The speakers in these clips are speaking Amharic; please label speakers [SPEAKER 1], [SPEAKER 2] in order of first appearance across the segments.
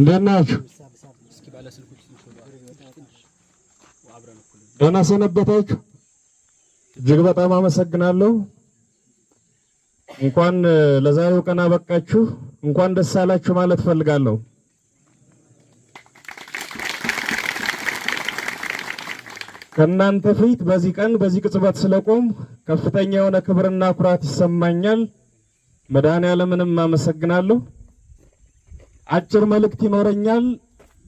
[SPEAKER 1] እንደት ናችሁ? ደህና ሰነበታችሁ? እጅግ በጣም አመሰግናለሁ። እንኳን ለዛሬው ቀን አበቃችሁ፣ እንኳን ደስ አላችሁ ማለት ፈልጋለሁ። ከእናንተ ፊት በዚህ ቀን በዚህ ቅጽበት ስለቆም ከፍተኛ የሆነ ክብርና ኩራት ይሰማኛል። መድኃኔዓለምንም አመሰግናለሁ። አጭር መልእክት ይኖረኛል።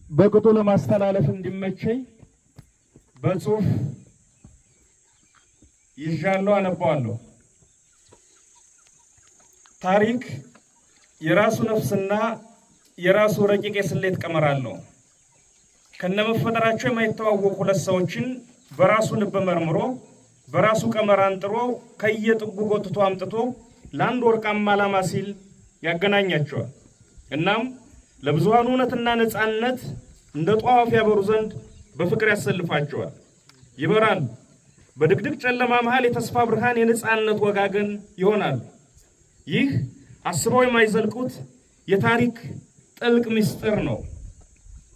[SPEAKER 1] በቅጡ ለማስተላለፍ እንዲመቸኝ በጽሁፍ ይዣለሁ፣ አነባዋለሁ። ታሪክ የራሱ ነፍስና የራሱ ረቂቅ የስሌት ቀመር አለው። ከነመፈጠራቸው የማይተዋወቁ ሁለት ሰዎችን በራሱ ልብ መርምሮ በራሱ ቀመር አንጥሮ ከየጥጉ ጎትቶ አምጥቶ ለአንድ ወርቃማ ዓላማ ሲል ያገናኛቸዋል። እናም ለብዙሃኑ እውነትና ነፃነት እንደ ጧፍ ያበሩ ዘንድ በፍቅር ያሰልፋቸዋል። ይበራሉ። በድቅድቅ ጨለማ መሃል የተስፋ ብርሃን የነፃነት ወጋገን ይሆናሉ። ይህ አስበው የማይዘልቁት የታሪክ ጥልቅ ምስጢር ነው።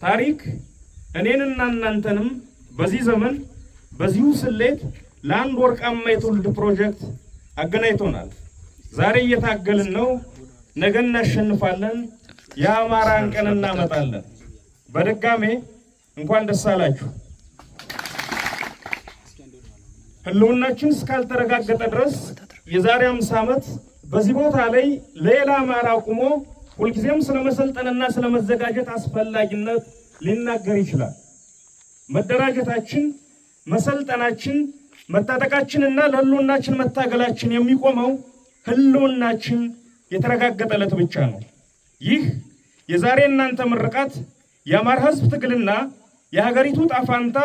[SPEAKER 1] ታሪክ እኔንና እናንተንም በዚህ ዘመን በዚሁ ስሌት ለአንድ ወርቃማ የትውልድ ፕሮጀክት አገናኝቶናል። ዛሬ እየታገልን ነው፣ ነገ እናሸንፋለን፣ የአማራን ቀን እናመጣለን። በድጋሜ እንኳን ደስ አላችሁ። ህልውናችን እስካልተረጋገጠ ድረስ የዛሬ 50 ዓመት በዚህ ቦታ ላይ ሌላ አማራ ቆሞ ሁልጊዜም ስለመሰልጠንና ስለመዘጋጀት አስፈላጊነት ሊናገር ይችላል። መደራጀታችን፣ መሰልጠናችን፣ መታጠቃችንና ለህልውናችን መታገላችን የሚቆመው ህልውናችን የተረጋገጠለት ብቻ ነው። ይህ የዛሬ እናንተ ምርቃት የአማራ ህዝብ ትግልና የሀገሪቱ ጣፋንታ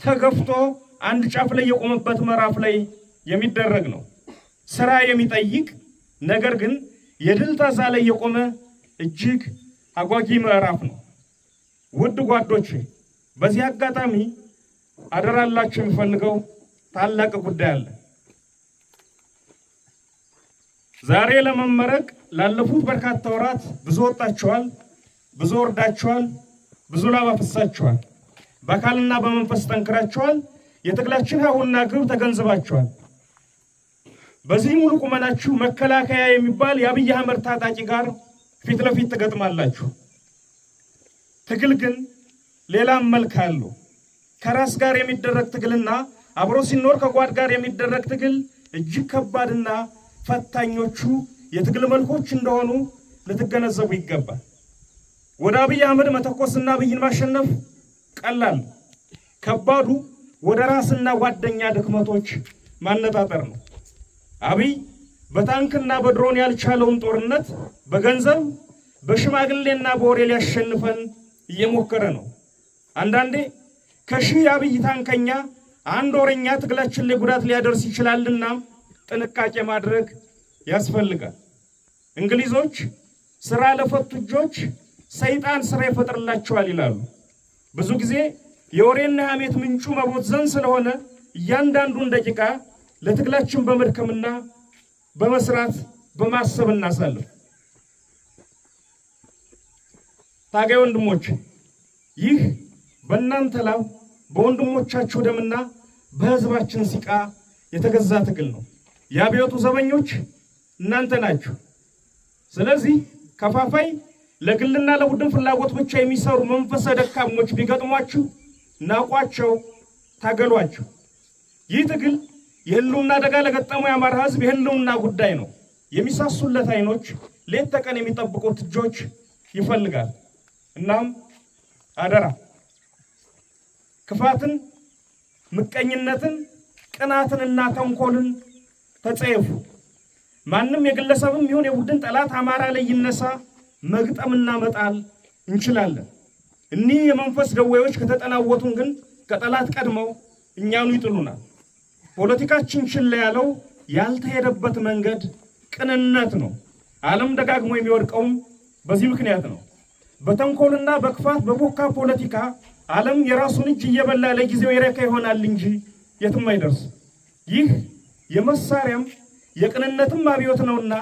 [SPEAKER 1] ተገፍቶ አንድ ጫፍ ላይ የቆመበት ምዕራፍ ላይ የሚደረግ ነው። ስራ የሚጠይቅ ነገር ግን የድል ታዛ ላይ የቆመ እጅግ አጓጊ ምዕራፍ ነው። ውድ ጓዶቼ፣ በዚህ አጋጣሚ አደራላችሁ የሚፈልገው ታላቅ ጉዳይ አለ። ዛሬ ለመመረቅ ላለፉት በርካታ ወራት ብዙ ወጣችኋል፣ ብዙ ወርዳችኋል፣ ብዙ ላብ አፍስሳችኋል፣ በአካልና በመንፈስ ጠንክራችኋል፣ የትግላችን ሀሁና ግብ ተገንዝባችኋል። በዚህ ሙሉ ቁመናችሁ መከላከያ የሚባል የአብይ አህመድ ታጣቂ ጋር ፊት ለፊት ትገጥማላችሁ። ትግል ግን ሌላም መልክ አለው። ከራስ ጋር የሚደረግ ትግልና አብሮ ሲኖር ከጓድ ጋር የሚደረግ ትግል እጅግ ከባድና ፈታኞቹ የትግል መልኮች እንደሆኑ ልትገነዘቡ ይገባል። ወደ አብይ አህመድ መተኮስና አብይን ማሸነፍ ቀላል፣ ከባዱ ወደ ራስና ጓደኛ ድክመቶች ማነጣጠር ነው። አብይ በታንክና በድሮን ያልቻለውን ጦርነት በገንዘብ በሽማግሌና በወሬ ሊያሸንፈን እየሞከረ ነው። አንዳንዴ ከሺህ የአብይ ታንከኛ አንድ ወሬኛ ትግላችን ላይ ጉዳት ሊያደርስ ይችላልና ጥንቃቄ ማድረግ ያስፈልጋል። እንግሊዞች ስራ ለፈቱ እጆች ሰይጣን ስራ ይፈጥርላቸዋል ይላሉ። ብዙ ጊዜ የወሬና ሐሜት ምንጩ መቦዘን ስለሆነ እያንዳንዱን ደቂቃ ለትግላችን በመድከምና በመስራት በማሰብ እናሳልፍ። ታጋይ ወንድሞች፣ ይህ በእናንተ ላብ በወንድሞቻችሁ ደምና በህዝባችን ሲቃ የተገዛ ትግል ነው። የአብዮቱ ዘበኞች እናንተ ናችሁ። ስለዚህ ከፋፋይ ለግልና ለቡድን ፍላጎት ብቻ የሚሰሩ መንፈሰ ደካሞች ቢገጥሟችሁ ናቋቸው፣ ታገሏቸው። ይህ ትግል የህልውና አደጋ ለገጠመው የአማራ ህዝብ የህልውና ጉዳይ ነው። የሚሳሱለት አይኖች ሌት ተቀን የሚጠብቁት እጆች ይፈልጋል። እናም አደራ ክፋትን፣ ምቀኝነትን፣ ቅናትንና ተንኮልን ተጸየፉ። ማንም የግለሰብም ይሁን የቡድን ጠላት አማራ ላይ ይነሳ መግጠምና መጣል እንችላለን። እኒህ የመንፈስ ደዌዎች ከተጠናወቱን ግን ከጠላት ቀድመው እኛኑ ይጥሉናል። ፖለቲካችን ችላ ያለው ያልተሄደበት መንገድ ቅንነት ነው። ዓለም ደጋግሞ የሚወድቀውም በዚህ ምክንያት ነው። በተንኮልና በክፋት በቦካ ፖለቲካ ዓለም የራሱን እጅ እየበላ ለጊዜው ይረካ ይሆናል እንጂ የትም አይደርስ። ይህ የመሳሪያም የቅንነትም አብዮት ነውና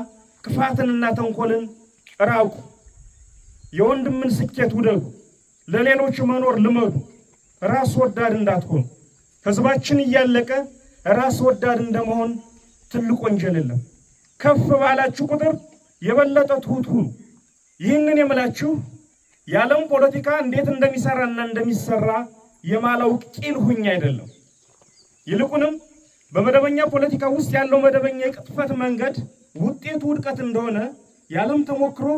[SPEAKER 1] ክፋትንና ተንኮልን ራቁ። የወንድምን ስኬት ውደዱ፣ ለሌሎች መኖር ልመዱ፣ ራስ ወዳድ እንዳትሆኑ። ህዝባችን እያለቀ ራስ ወዳድ እንደመሆን ትልቅ ወንጀል የለም። ከፍ ባላችሁ ቁጥር የበለጠ ትሁት ሁኑ። ይህንን የምላችሁ የዓለም ፖለቲካ እንዴት እንደሚሰራና እንደሚሰራ የማላውቅ ቂል ሁኝ አይደለም። ይልቁንም በመደበኛ ፖለቲካ ውስጥ ያለው መደበኛ የቅጥፈት መንገድ ውጤቱ ውድቀት እንደሆነ የዓለም ተሞክሮ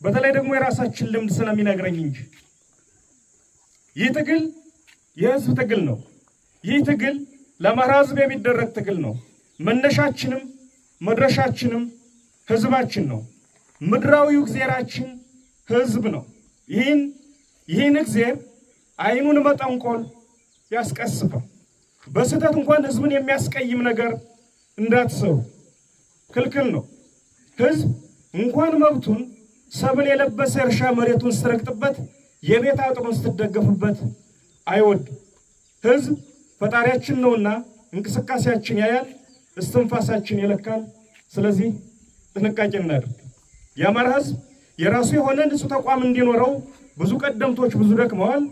[SPEAKER 1] በተለይ ደግሞ የራሳችን ልምድ ስለሚነግረኝ እንጂ። ይህ ትግል የህዝብ ትግል ነው። ይህ ትግል ለአማራ ህዝብ የሚደረግ ትግል ነው። መነሻችንም መድረሻችንም ህዝባችን ነው። ምድራዊው እግዚአብሔራችን ህዝብ ነው። ይህን እግዚአብሔር አይኑን መጠንቆል ያስቀስፋል። በስህተት እንኳን ህዝብን የሚያስቀይም ነገር እንዳትሰሩ ክልክል ነው። ህዝብ እንኳን መብቱን ሰብል የለበሰ እርሻ መሬቱን ስትረግጥበት የቤት አጥሩን ስትደገፍበት አይወድም። ህዝብ ፈጣሪያችን ነውና እንቅስቃሴያችን ያያል፣ እስትንፋሳችን ይለካል። ስለዚህ ጥንቃቄ እናድርግ። የአማራ ህዝብ የራሱ የሆነ ንጹህ ተቋም እንዲኖረው ብዙ ቀደምቶች ብዙ ደክመዋል፣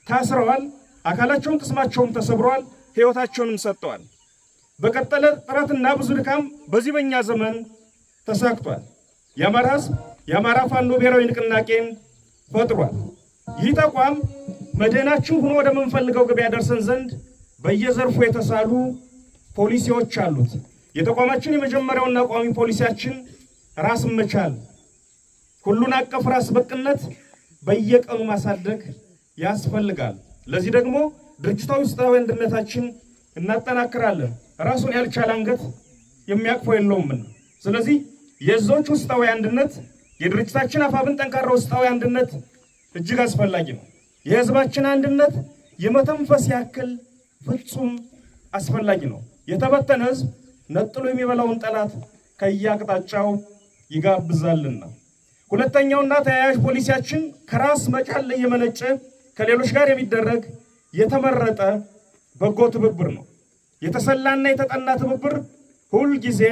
[SPEAKER 1] ታስረዋል፣ አካላቸውን ቅስማቸውም ተሰብረዋል፣ ህይወታቸውንም ሰጥተዋል። በቀጠለ ጥረትና ብዙ ድካም በዚህ በእኛ ዘመን ተሳክቷል። የአማራ ህዝብ የአማራ ፋኖ ብሔራዊ ንቅናቄን ፈጥሯል። ይህ ተቋም መድህናችን ሆኖ ወደ ምንፈልገው ግብ ያደርሰን ዘንድ በየዘርፉ የተሳሉ ፖሊሲዎች አሉት። የተቋማችን የመጀመሪያውና ቋሚ ፖሊሲያችን ራስ መቻል፣ ሁሉን አቀፍ ራስ በቅነት በየቀኑ ማሳደግ ያስፈልጋል። ለዚህ ደግሞ ድርጅታዊ ውስጣዊ አንድነታችን እናጠናክራለን። ራሱን ያልቻለ አንገት የሚያቅፈው የለውምና። ስለዚህ የዞች ውስጣዊ አንድነት፣ የድርጅታችን አፋብን ጠንካራ ውስጣዊ አንድነት እጅግ አስፈላጊ ነው። የህዝባችን አንድነት የመተንፈስ ያክል ፍጹም አስፈላጊ ነው። የተበተነ ህዝብ ነጥሎ የሚበላውን ጠላት ከየአቅጣጫው ይጋብዛልና። ሁለተኛውና ተያያዥ ፖሊሲያችን ከራስ መቻል ላይ የመነጨ ከሌሎች ጋር የሚደረግ የተመረጠ በጎ ትብብር ነው። የተሰላና የተጠና ትብብር ሁል ጊዜ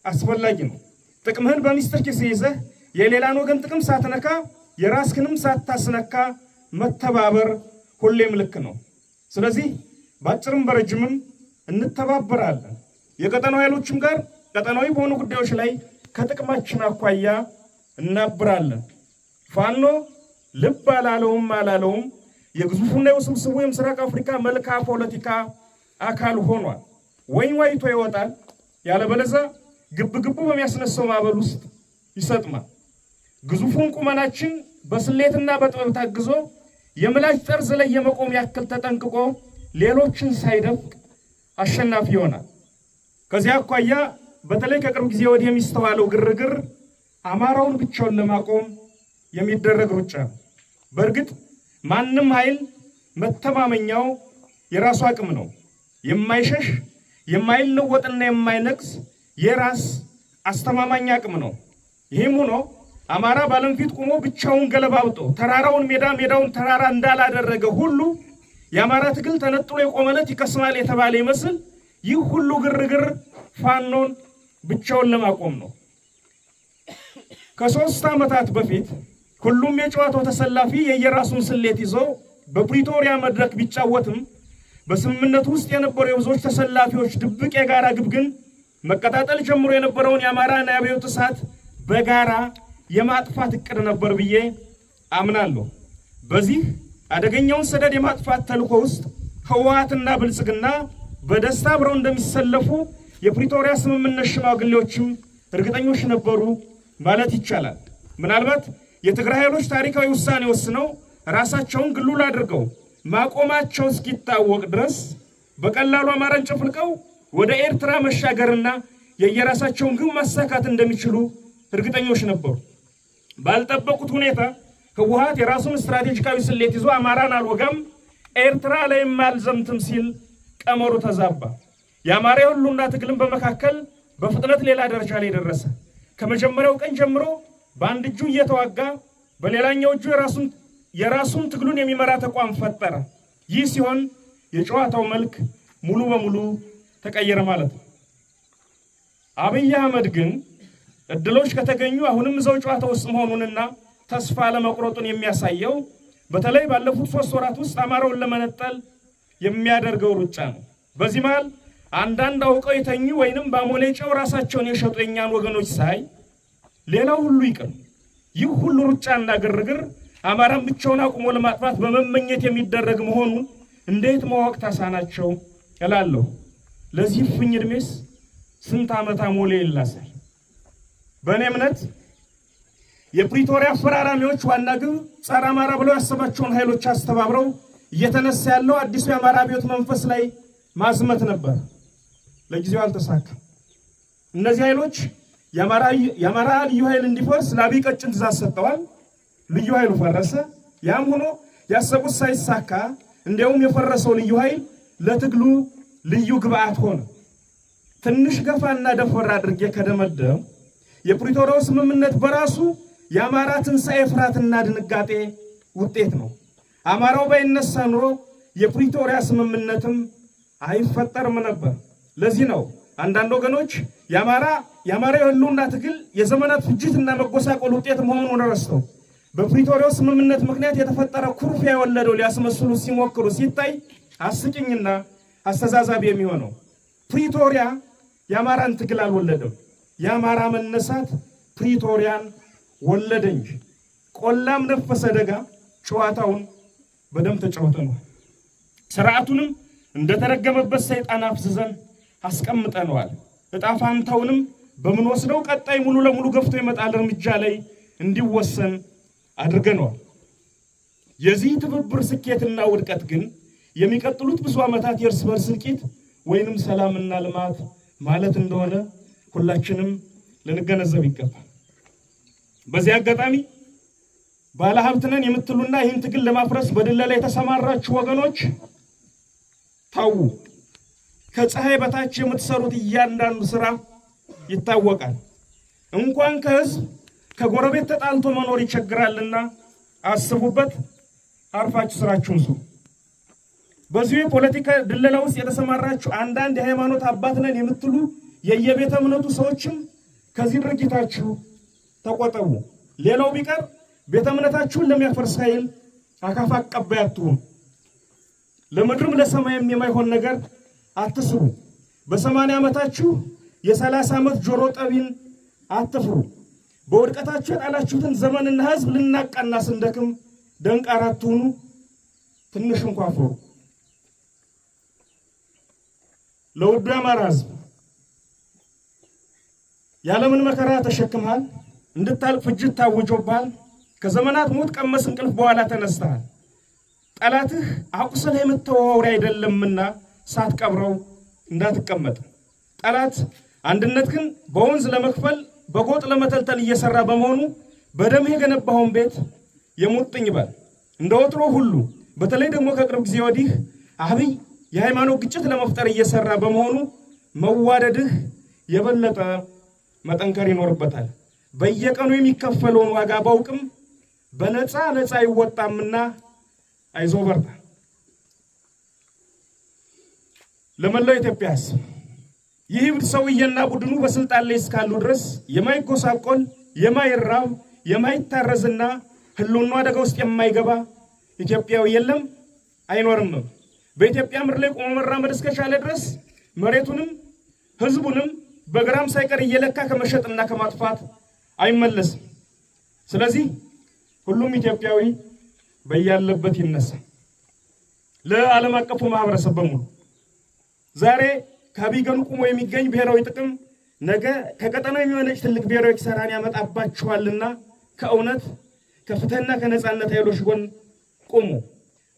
[SPEAKER 1] አስፈላጊ ነው። ጥቅምህን በሚስጥር ኪስ ይዘህ የሌላን ወገን ጥቅም ሳትነካ የራስህንም ሳታስነካ መተባበር ሁሌም ልክ ነው። ስለዚህ በአጭርም በረጅምም እንተባበራለን። የቀጠናው ኃይሎችም ጋር ቀጠናዊ በሆኑ ጉዳዮች ላይ ከጥቅማችን አኳያ እናብራለን። ፋኖ ልብ አላለውም የግዙፉና የውስብስቡ የምስራቅ አፍሪካ መልክዓ ፖለቲካ አካል ሆኗል። ወይን ዋይቶ ይወጣል፣ ያለበለዚያ ግብግቡ በሚያስነሳው ማዕበል ውስጥ ይሰጥማል። ግዙፉን ቁመናችን በስሌትና በጥበብ ታግዞ የምላጭ ጠርዝ ላይ የመቆም ያክል ተጠንቅቆ ሌሎችን ሳይደፍቅ አሸናፊ ይሆናል። ከዚያ አኳያ በተለይ ከቅርብ ጊዜ ወዲህ የሚስተዋለው ግርግር አማራውን ብቻውን ለማቆም የሚደረግ ሩጫ ነው። በእርግጥ ማንም ኃይል መተማመኛው የራሱ አቅም ነው። የማይሸሽ የማይለወጥና የማይነቅስ የራስ አስተማማኝ አቅም ነው። ይህም ሆኖ አማራ ባለም ፊት ቆሞ ብቻውን ገለባብጦ ተራራውን ሜዳውን ተራራ እንዳላደረገ ሁሉ የአማራ ትግል ተነጥሎ የቆመለት ይከስማል የተባለ ይመስል ይህ ሁሉ ግርግር ፋኖን ብቻውን ለማቆም ነው። ከ3 ዓመታት በፊት ሁሉም የጨዋታው ተሰላፊ የየራሱን ስሌት ይዞ በፕሪቶሪያ መድረክ ቢጫወትም በስምምነቱ ውስጥ የነበሩ የብዙዎች ተሰላፊዎች ድብቅ የጋራ ግብ ግን መቀጣጠል ጀምሮ የነበረውን የአማራና የአብዮት እሳት በጋራ የማጥፋት እቅድ ነበር ብዬ አምናለሁ። በዚህ አደገኛውን ሰደድ የማጥፋት ተልዕኮ ውስጥ ህወሓትና ብልጽግና በደስታ አብረው እንደሚሰለፉ የፕሪቶሪያ ስምምነት ሽማግሌዎችም እርግጠኞች ነበሩ ማለት ይቻላል። ምናልባት የትግራይ ኃይሎች ታሪካዊ ውሳኔ ወስነው ራሳቸውን ግሉል አድርገው ማቆማቸው እስኪታወቅ ድረስ በቀላሉ አማራን ጨፍልቀው ወደ ኤርትራ መሻገርና የየራሳቸውን ግብ ማሳካት እንደሚችሉ እርግጠኞች ነበሩ። ባልጠበቁት ሁኔታ ህወሓት የራሱን ስትራቴጂካዊ ስሌት ይዞ አማራን አልወጋም፣ ኤርትራ ላይም አልዘምትም ሲል ቀመሩ ተዛባ። የአማራ ሁሉና ትግልን በመካከል በፍጥነት ሌላ ደረጃ ላይ ደረሰ። ከመጀመሪያው ቀን ጀምሮ በአንድ እጁ እየተዋጋ በሌላኛው እጁ የራሱን ትግሉን የሚመራ ተቋም ፈጠረ። ይህ ሲሆን የጨዋታው መልክ ሙሉ በሙሉ ተቀየረ ማለት ነው። አብይ አህመድ ግን እድሎች ከተገኙ አሁንም እዛው ጨዋታ ውስጥ መሆኑንና ተስፋ ለመቁረጡን የሚያሳየው በተለይ ባለፉት 3 ወራት ውስጥ አማራውን ለመነጠል የሚያደርገው ሩጫ ነው። በዚህ መሃል አንዳንድ አውቀው የተኙ ወይንም በአሞሌ ጨው ራሳቸውን የሸጡ የኛን ወገኖች ሳይ ሌላው ሁሉ ይቅር፣ ይህ ሁሉ ሩጫና ግርግር አማራን ብቻውን አቁሞ ለማጥፋት በመመኘት የሚደረግ መሆኑን እንዴት ማወቅ ተሳናቸው እላለሁ። ለዚህ ፍኝ እድሜስ ስንት ዓመት አሞሌ ይላሳል? በእኔ እምነት የፕሪቶሪያ አፈራራሚዎች ዋና ግብ ጸረ አማራ ብለው ያሰባቸውን ኃይሎች አስተባብረው እየተነሳ ያለው አዲሱ የአማራ አብዮት መንፈስ ላይ ማዝመት ነበር። ለጊዜው አልተሳካም። እነዚህ ኃይሎች የአማራ ልዩ ኃይል እንዲፈርስ ለአብይ ቀጭን ትእዛዝ ሰጥተዋል። ልዩ ኃይሉ ፈረሰ። ያም ሆኖ ያሰቡት ሳይሳካ እንዲያውም የፈረሰው ልዩ ኃይል ለትግሉ ልዩ ግብአት ሆነ። ትንሽ ገፋና ደፈር አድርጌ ከደመደም የፕሪቶሪያው ስምምነት በራሱ የአማራ ትንሣኤ ፍርሃትና ድንጋጤ ውጤት ነው። አማራው ባይነሳ ኑሮ የፕሪቶሪያ ስምምነትም አይፈጠርም ነበር። ለዚህ ነው አንዳንድ ወገኖች የአማራ የህልውና ትግል የዘመናት ፍጅትና መጎሳቆል ውጤት መሆኑን ረስተው በፕሪቶሪያው ስምምነት ምክንያት የተፈጠረ ኩርፊያ የወለደው ሊያስመስሉ ሲሞክሩ ሲታይ አስቂኝና አስተዛዛቢ የሚሆነው። ፕሪቶሪያ የአማራን ትግል አልወለደም። የአማራ መነሳት ፕሪቶሪያን ወለደ እንጂ። ቆላም ነፈሰ ደጋ ጨዋታውን በደም ተጫውተነዋል። ስርዓቱንም እንደተረገመበት ሰይጣን አፍዝዘን አስቀምጠነዋል። እጣ ፋንታውንም በምንወስደው ቀጣይ ሙሉ ለሙሉ ገፍቶ ይመጣል እርምጃ ላይ እንዲወሰን አድርገነዋል። የዚህ ትብብር ስኬትና ውድቀት ግን የሚቀጥሉት ብዙ ዓመታት የእርስ በርስ እልቂት ወይንም ሰላምና ልማት ማለት እንደሆነ ሁላችንም ልንገነዘብ ይገባል። በዚህ አጋጣሚ ባለሀብት ነን የምትሉና ይህን ትግል ለማፍረስ በድለላ የተሰማራችሁ ወገኖች ታው ከፀሐይ በታች የምትሰሩት እያንዳንዱ ስራ ይታወቃል። እንኳን ከህዝብ ከጎረቤት ተጣልቶ መኖር ይቸግራልና አስቡበት። አርፋችሁ ስራችሁን ስሩ። በዚህ የፖለቲካ ድለላ ውስጥ የተሰማራችሁ አንዳንድ የሃይማኖት አባት ነን የምትሉ የየቤተ እምነቱ ሰዎችም ከዚህ ድርጊታችሁ ተቆጠቡ። ሌላው ቢቀር ቤተ እምነታችሁን ለሚያፈርስ ኃይል አካፋ አቀባይ አትሁኑ። ለምድርም ለሰማይም የማይሆን ነገር አትስሩ። በ80 ዓመታችሁ የ30 ዓመት ጆሮ ጠቢን አትፍሩ። በውድቀታችሁ የጣላችሁትን ዘመንና ህዝብ ልናቃና ስንደክም ደንቃራ አትሁኑ። ትንሽ እንኳን ፍሩ። ለውዱ የአማራ ህዝብ ያለምን መከራ ተሸክመሃል። እንድታልቅ ፍጅት ታውጆብሃል። ከዘመናት ሞት ቀመስ እንቅልፍ በኋላ ተነስተሃል። ጠላትህ አቁሰል የምትተዋወሪ አይደለምና ሳትቀብረው እንዳትቀመጥ። ጠላት አንድነትህን በወንዝ ለመክፈል በጎጥ ለመተልተል እየሰራ በመሆኑ በደም የገነባውን ቤት የሙጥኝ በል። እንደ ወትሮ ሁሉ በተለይ ደግሞ ከቅርብ ጊዜ ወዲህ አብይ የሃይማኖት ግጭት ለመፍጠር እየሰራ በመሆኑ መዋደድህ የበለጠ መጠንከር ይኖርበታል። በየቀኑ የሚከፈለውን ዋጋ ባውቅም በነፃ አይወጣምና አይዞ በርታ። ለመላው ኢትዮጵያ ሕዝብ ይህ ሰውዬና ቡድኑ በስልጣን ላይ እስካሉ ድረስ የማይጎሳቆል የማይራብ የማይታረዝና ህልውና አደጋ ውስጥ የማይገባ ኢትዮጵያዊ የለም አይኖርም። በኢትዮጵያ ምድር ላይ ቆሞ መራመድ እስከቻለ ድረስ መሬቱንም ህዝቡንም በግራም ሳይቀር እየለካ ከመሸጥና ከማጥፋት አይመለስም። ስለዚህ ሁሉም ኢትዮጵያዊ በያለበት ይነሳ። ለዓለም አቀፉ ማህበረሰብ በሙሉ ዛሬ ከቢገኑ ቁሞ የሚገኝ ብሔራዊ ጥቅም ነገ ከቀጠናው የሚመነጭ ትልቅ ብሔራዊ ኪሳራን ያመጣባችኋልና ከእውነት ከፍትህና ከነጻነት ኃይሎች ጎን ቁሙ።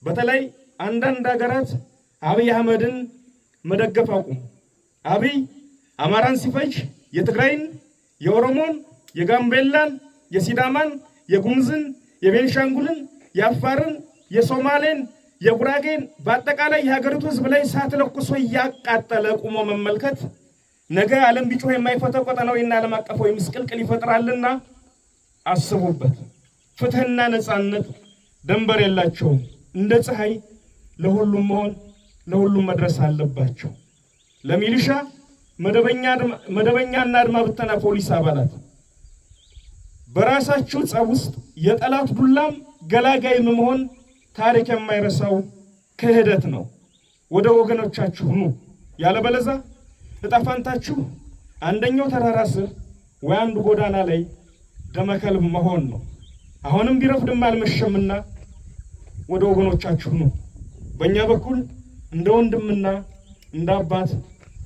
[SPEAKER 1] በተለይ አንዳንድ ሀገራት አብይ አህመድን መደገፍ አቁሙ። አብይ አማራን ሲፈጅ የትግራይን፣ የኦሮሞን፣ የጋምቤላን፣ የሲዳማን፣ የጉምዝን፣ የቤንሻንጉልን፣ የአፋርን፣ የሶማሌን፣ የጉራጌን በአጠቃላይ የሀገሪቱ ህዝብ ላይ እሳት ለኩሶ እያቃጠለ ቁሞ መመልከት ነገ ዓለም ቢጮህ የማይፈታው ቀጠናዊና ዓለም አቀፋዊ ምስቅልቅል ይፈጥራልና አስቡበት። ፍትህና ነጻነት ደንበር የላቸውም። እንደ ፀሐይ ለሁሉም መሆን ለሁሉም መድረስ አለባቸው። ለሚሊሻ መደበኛና አድማ ብተና ፖሊስ አባላት በራሳችሁ ጸብ ውስጥ የጠላት ዱላም ገላጋይ መሆን ታሪክ የማይረሳው ክህደት ነው። ወደ ወገኖቻችሁ ኑ። ያለበለዛ ዕጣ ፈንታችሁ አንደኛው ተራራ ስር ወይ አንድ ጎዳና ላይ ደመከልብ መሆን ነው። አሁንም ቢረፍድም አልመሸምና ወደ ወገኖቻችሁ ኑ። በእኛ በኩል እንደ ወንድምና እንደ አባት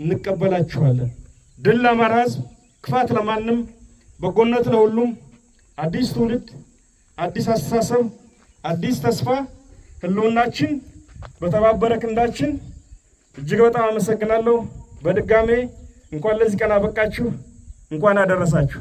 [SPEAKER 1] እንቀበላችኋለን። ድል ለአማራ ሕዝብ፣ ክፋት ለማንም፣ በጎነት ለሁሉም። አዲስ ትውልድ፣ አዲስ አስተሳሰብ፣ አዲስ ተስፋ፣ ህልውናችን በተባበረ ክንዳችን። እጅግ በጣም አመሰግናለሁ። በድጋሜ እንኳን ለዚህ ቀን አበቃችሁ፣ እንኳን አደረሳችሁ።